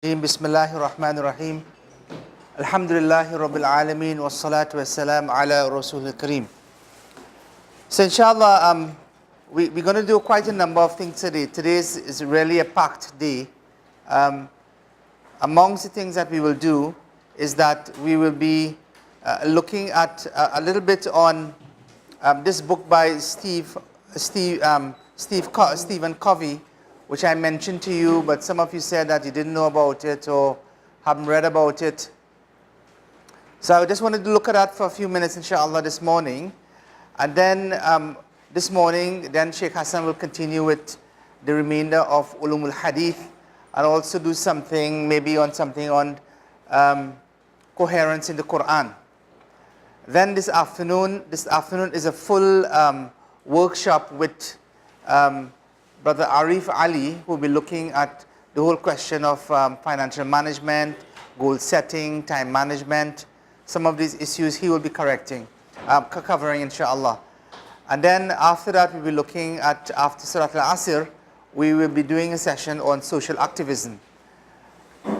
Bismillahir Rahmanir Rahim. Alhamdulillahi Rabbil Alameen wa salatu wa salam ala Rasulil Kareem. So inshallah, we're going to do quite a number of things today. Today is really a packed day. Amongst the things that we will do is that we will be looking at a little bit on this book by Stephen Covey, which I mentioned to you, but some of you said that you didn't know about it or haven't read about it. So I just wanted to look at that for a few minutes, inshallah, this morning. And then this morning, then Sheikh Hassan will continue with the remainder of Ulumul Hadith and also do something, maybe on something on coherence in the Quran. Then this afternoon is a full workshop with Brother Arif Ali, who will be looking at the whole question of financial management, goal setting, time management. Some of these issues he will be covering, inshallah. And then after that, we'll be looking at, after Salat al-Asr, we will be doing a session on social activism.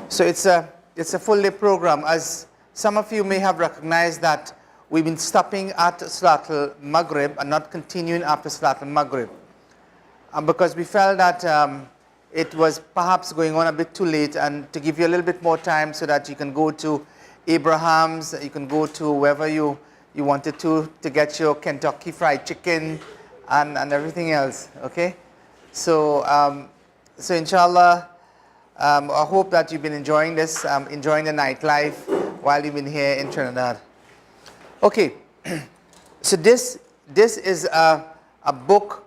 So it's a full day program. As some of you may have recognized that we've been stopping at Salat al-Maghrib and not continuing after Salat al-Maghrib. Because we felt that it was perhaps going on a bit too late, and to give you a little bit more time so that you can go to Abraham's, you can go to wherever you wanted to get your Kentucky Fried Chicken and everything else, okay? So, so inshallah, I hope that you've been enjoying this, enjoying the nightlife while you've been here in Trinidad. Okay, so this is a book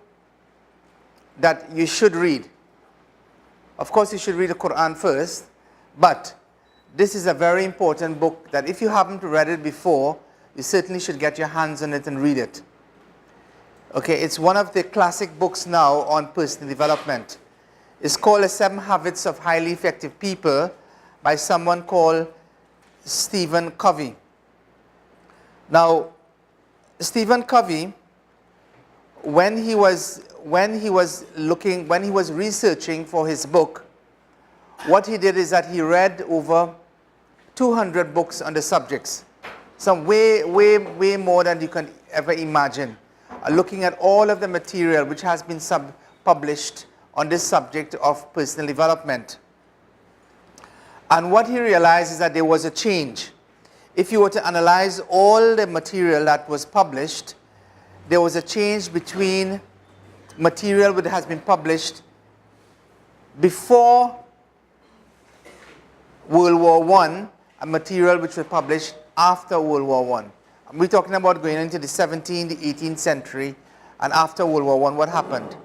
that you should read. Of course, you should read the Quran first, but this is a very important book that if you haven't read it before, you certainly should get your hands on it and read it. Okay, it's one of the classic books now on personal development. It's called The 7 Habits of Highly Effective People by someone called Stephen Covey. Now, Stephen Covey, when he was researching for his book, what he did is that he read over 200 books on the subjects, some way more than you can ever imagine, looking at all of the material which has been published on this subject of personal development. And what he realized is that there was a change. If you were to analyze all the material that was published, there was a change between material that has been published before World War I and material which was published after World War I. We're talking about going into the 17th, the 18th century, and after World War I, what happened?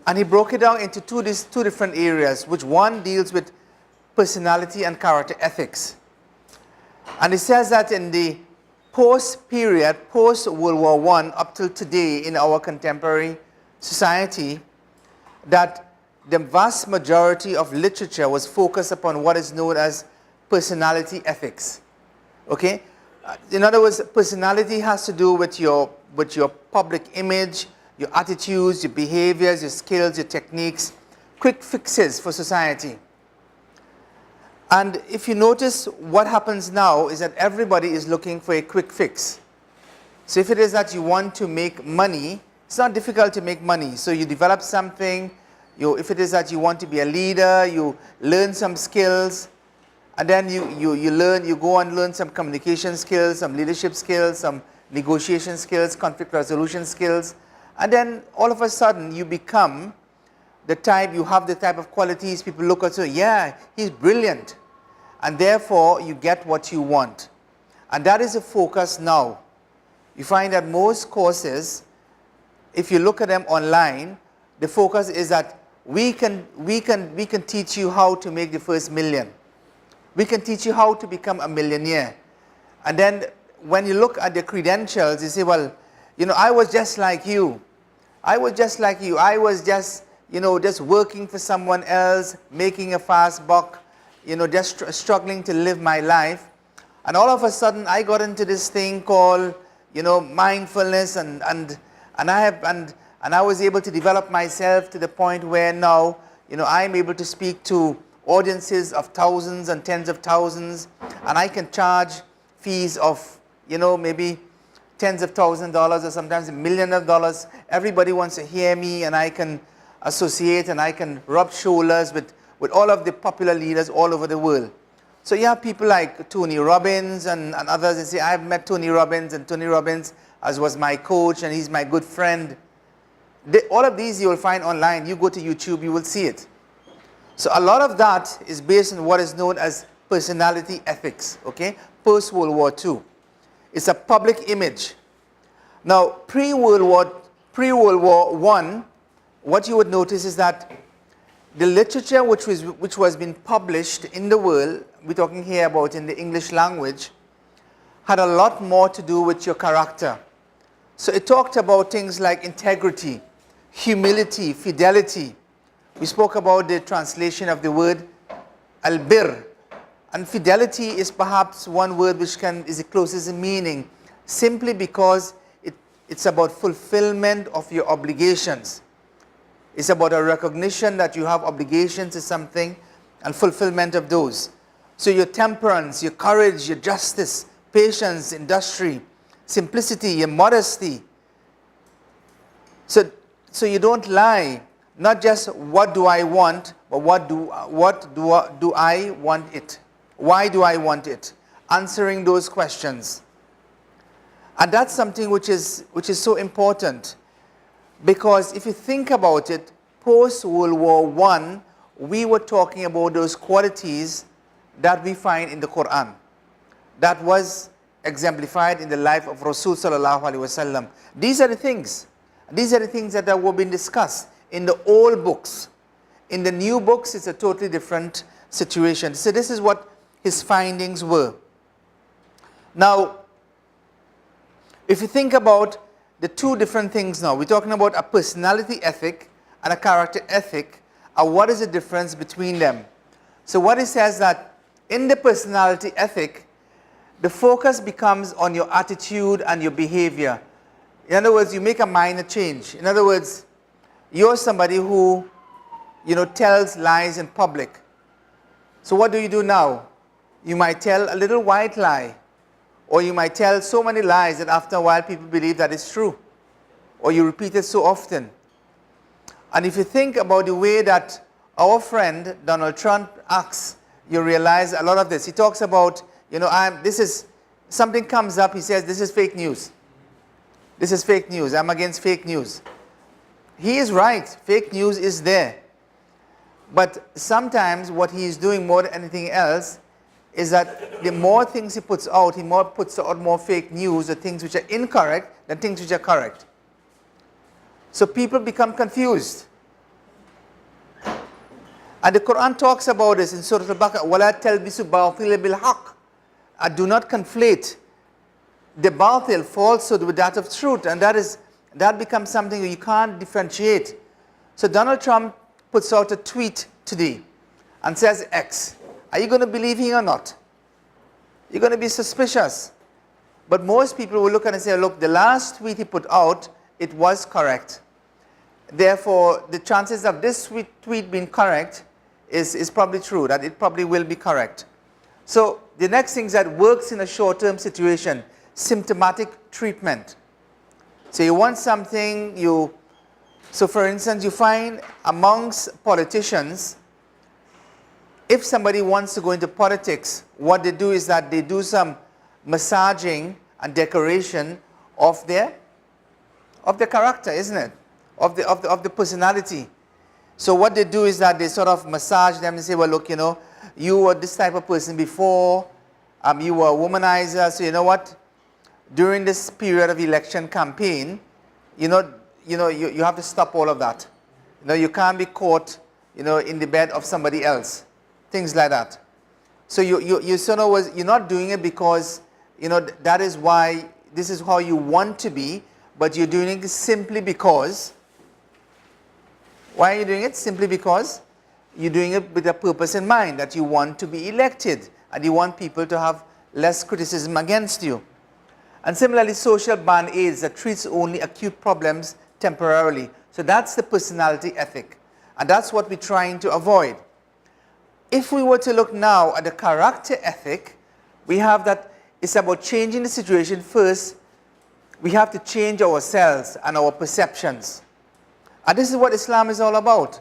And he broke it down into two different areas, which one deals with personality and character ethics. And he says that in the post-period, post-World War I, up till today in our contemporary society, that the vast majority of literature was focused upon what is known as personality ethics. Okay? In other words, personality has to do with your public image, your attitudes, your behaviors, your skills, your techniques, quick fixes for society. And if you notice, what happens now is that everybody is looking for a quick fix. So if it is that you want to make money, it's not difficult to make money. So you develop something. If it is that you want to be a leader, you learn some skills. And then you go and learn some communication skills, some leadership skills, some negotiation skills, conflict resolution skills. And then all of a sudden you become you have the type of qualities people look at, so yeah, he's brilliant. And therefore, you get what you want. And that is the focus now. You find that most courses, if you look at them online, the focus is that we can teach you how to make the first million. We can teach you how to become a millionaire. And then when you look at the credentials, you say, well, I was just like you. I was just like you. I was just working for someone else, making a fast buck, just struggling to live my life. And all of a sudden, I got into this thing called, mindfulness, and I was able to develop myself to the point where now, I'm able to speak to audiences of thousands and tens of thousands, and I can charge fees of, maybe tens of thousands of dollars or sometimes millions of dollars. Everybody wants to hear me, and I can associate and I can rub shoulders with all of the popular leaders all over the world. So you have people like Tony Robbins and others, and say, I've met Tony Robbins, and Tony Robbins as was my coach, and he's my good friend. All of these you will find online. You go to YouTube, you will see it. So a lot of that is based on what is known as personality ethics, okay? Post-World War II. It's a public image. Now, pre-World War I, what you would notice is that the literature which was being published in the world, we're talking here about in the English language, had a lot more to do with your character. So it talked about things like integrity, humility, fidelity. We spoke about the translation of the word albir. And fidelity is perhaps one word which is the closest in meaning, simply because it's about fulfillment of your obligations. It's about a recognition that you have obligations to something and fulfillment of those. So your temperance, your courage, your justice, patience, industry, simplicity, your modesty. So you don't lie, not just what do I want, but what do I want it? Why do I want it? Answering those questions. And that's something which is so important, because if you think about it, post-World War I, we were talking about those qualities that we find in the Quran. That was exemplified in the life of Rasul sallallahu alaihi wasallam. These are the things. These are the things that were being discussed in the old books. In the new books, it's a totally different situation. So this is what his findings were. Now, if you think about the two different things now, we're talking about a personality ethic and a character ethic, and what is the difference between them? So what it says that in the personality ethic, the focus becomes on your attitude and your behavior. In other words, you make a minor change. In other words, you're somebody who, tells lies in public. So what do you do now? You might tell a little white lie, or you might tell so many lies that after a while people believe that it's true, or you repeat it so often. And if you think about the way that our friend Donald Trump acts, you realize a lot of this. He talks about, something comes up, he says, this is fake news. This is fake news. I'm against fake news. He is right. Fake news is there. But sometimes what he is doing more than anything else is that the more things he puts out, he puts out more fake news, the things which are incorrect than things which are correct. So people become confused. And the Quran talks about this in Surah Al-Baqarah, وَلَا تَلْبِسُوا بَاطِلَ بِالْحَقِّ. Do not conflate the batil, falsehood, with that of truth. And that becomes something you can't differentiate. So Donald Trump puts out a tweet today and says X. Are you going to believe him or not? You're going to be suspicious. But most people will look and say, look, the last tweet he put out, it was correct. Therefore, the chances of this tweet being correct is probably true, that it probably will be correct. So the next thing is that works in a short-term situation, symptomatic treatment. So you want something, so for instance, you find amongst politicians, if somebody wants to go into politics, what they do is that they do some massaging and decoration of their character, isn't it? Of the personality. So what they do is that they sort of massage them and say, well, look, you were this type of person before, you were a womanizer, so you know what? During this period of election campaign, you have to stop all of that. You can't be caught, in the bed of somebody else. Things like that. So you're not doing it because, that is why, this is how you want to be, but you're doing it simply because. Why are you doing it? Simply because you're doing it with a purpose in mind, that you want to be elected and you want people to have less criticism against you. And similarly, social band-aids that treats only acute problems temporarily. So that's the personality ethic. And that's what we're trying to avoid. If we were to look now at the character ethic, we have that it's about changing the situation first. We have to change ourselves and our perceptions. And this is what Islam is all about.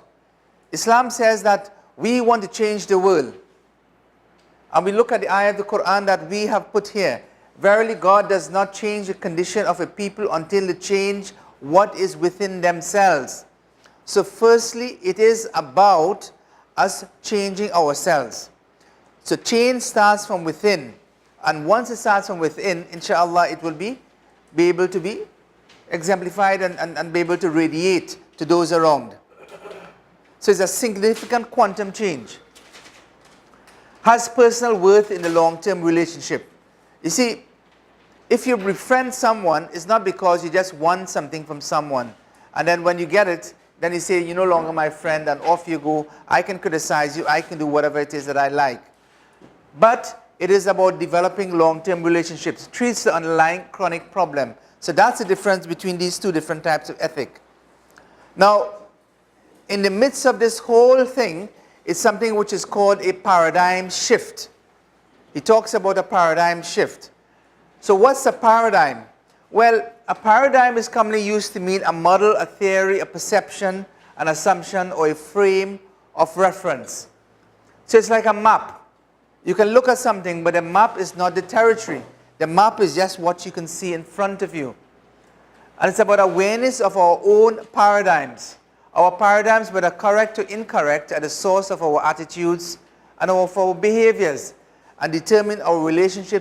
Islam says that we want to change the world. And we look at the ayah of the Quran that we have put here. Verily, God does not change the condition of a people until they change what is within themselves. So firstly, it is about us changing ourselves. So change starts from within. And once it starts from within, inshallah, it will be able to be exemplified and be able to radiate to those around. So it's a significant quantum change. Has personal worth in the long-term relationship. You see, if you befriend someone, it's not because you just want something from someone. And then when you get it, then you say, you're no longer my friend, and off you go. I can criticize you. I can do whatever it is that I like. But it is about developing long-term relationships. Treats the underlying chronic problem. So that's the difference between these two different types of ethic. Now, in the midst of this whole thing, it's something which is called a paradigm shift. He talks about a paradigm shift. So what's a paradigm? Well, a paradigm is commonly used to mean a model, a theory, a perception, an assumption, or a frame of reference. So it's like a map. You can look at something, but the map is not the territory. The map is just what you can see in front of you. And it's about awareness of our own paradigms. Our paradigms, whether correct or incorrect, are the source of our attitudes and of our behaviors, and determine our relationships